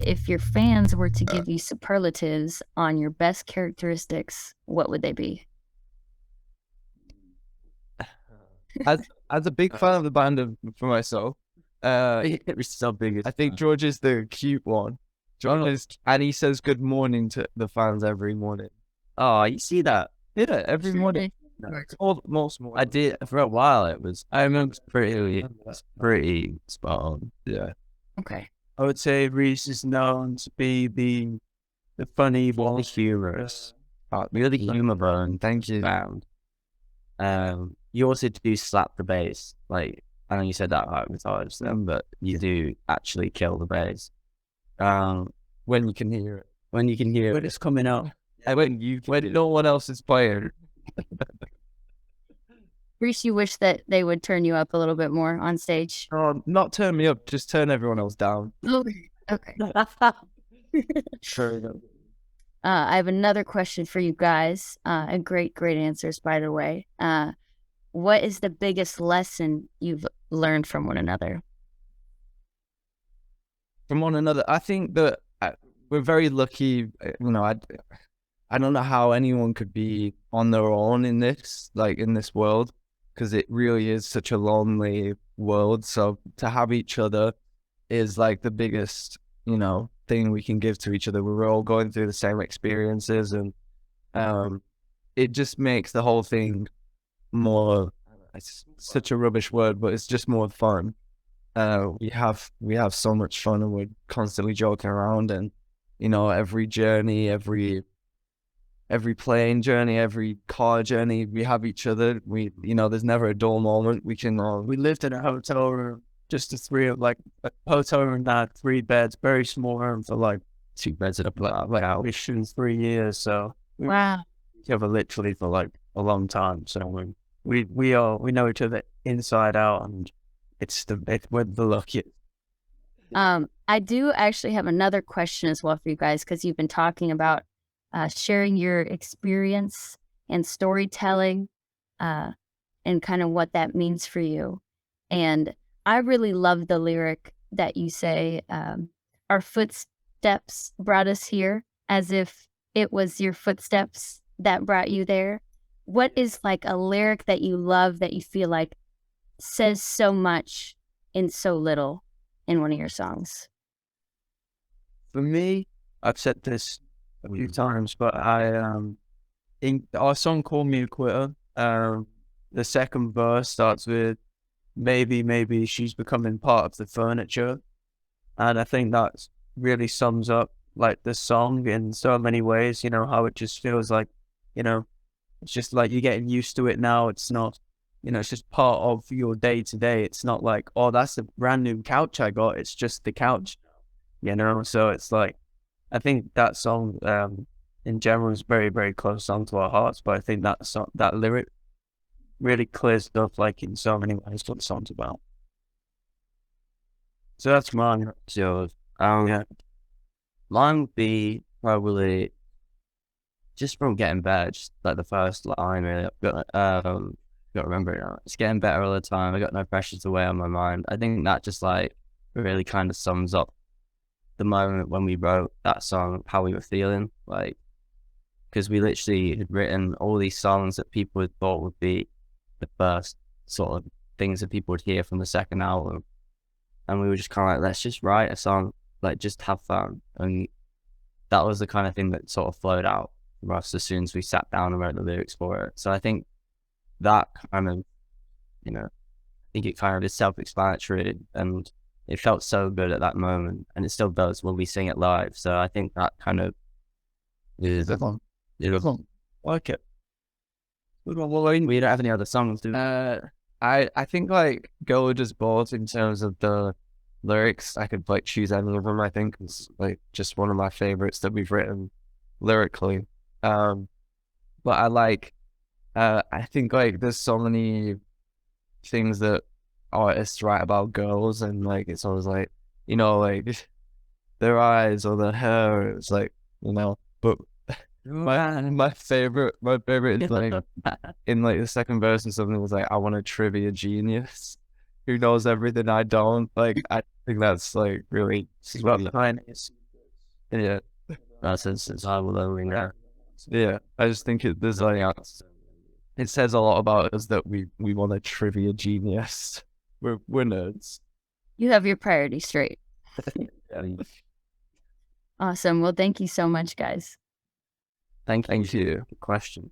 if your fans were to give you superlatives on your best characteristics, what would they be? As a big fan of the band for myself, We're so big. I think George is the cute one. George is, and he says good morning to the fans every morning. Oh, you see that? Yeah, every morning. Most mornings. I did for a while. I remember pretty spot on. Yeah. Okay. I would say Reese is known to be the funny one. Humorous. Really humor bone. Thank you. Found. You also do slap the bass. Like, I know you said that like with them, but you do actually kill the bass. When you can hear it. When you can hear When it's coming out. When no one else is playing. Reese, you wish that they would turn you up a little bit more on stage. Not turn me up, just turn everyone else down. Okay. Sure. I have another question for you guys. And great answers, by the way. What is the biggest lesson you've learned from one another? From one another, I think that we're very lucky. You know, I don't know how anyone could be on their own in this world, because it really is such a lonely world. So to have each other is like the biggest, thing we can give to each other. We're all going through the same experiences, and it just makes the whole thing more, it's such a rubbish word, but it's just more fun. We have so much fun, and we're constantly joking around, and every journey, every plane journey, every car journey, we have each other. There's never a dull moment. We lived in a hotel room, just the three of a hotel room that had 3 beds, very small room for 2 beds at a mission 3 years. So Wow. together literally for a long time. So we know each other inside out, and we're the luckiest. I do actually have another question as well for you guys, because you've been talking about sharing your experience and storytelling and kind of what that means for you. And I really love the lyric that you say, our footsteps brought us here, as if it was your footsteps that brought you there. What is a lyric that you love, that you feel like says so much in so little in one of your songs? For me, I've said this a few times, but in our song "Call Me a Quitter," the second verse starts with maybe she's becoming part of the furniture, and I think that really sums up the song in so many ways. How it just feels like, it's just you're getting used to it now. It's not, it's just part of your day to day. It's not like, oh, that's a brand new couch I got. It's just the couch, So it's I think that song in general is very, very close song to our hearts. But I think that lyric really clears it up in so many ways what the song's about. So that's mine. So mine would be probably just from getting better, just the first line really. Got to remember it now. It's getting better all the time. I got no pressure to weigh on my mind. I think that just really kind of sums up the moment when we wrote that song, how we were feeling, because we literally had written all these songs that people had thought would be the first sort of things that people would hear from the second album, and we were just kind of let's just write a song, just have fun, and that was the kind of thing that sort of flowed out from us as soon as we sat down and wrote the lyrics for it. So I think that kind of, I think it kind of is self-explanatory, and it felt so good at that moment, and it still does when we sing it live. So I think that kind of is like it. We don't have any other songs, do we? I think Go Just Balls, in terms of the lyrics, I could choose any of them. I think it's just one of my favorites that we've written lyrically. But I think there's so many things that artists write about girls, and it's always their eyes or their hair. It's but my favorite is in the second verse, and something was I want a trivia genius who knows everything I don't. I think that's really Well, Yeah. since I will only know. Yeah. I just think there's like, it says a lot about us that we want a trivia genius. We're nerds. You have your priorities straight. Yeah. Awesome. Well, thank you so much, guys. Thank you. Thank you. Good question.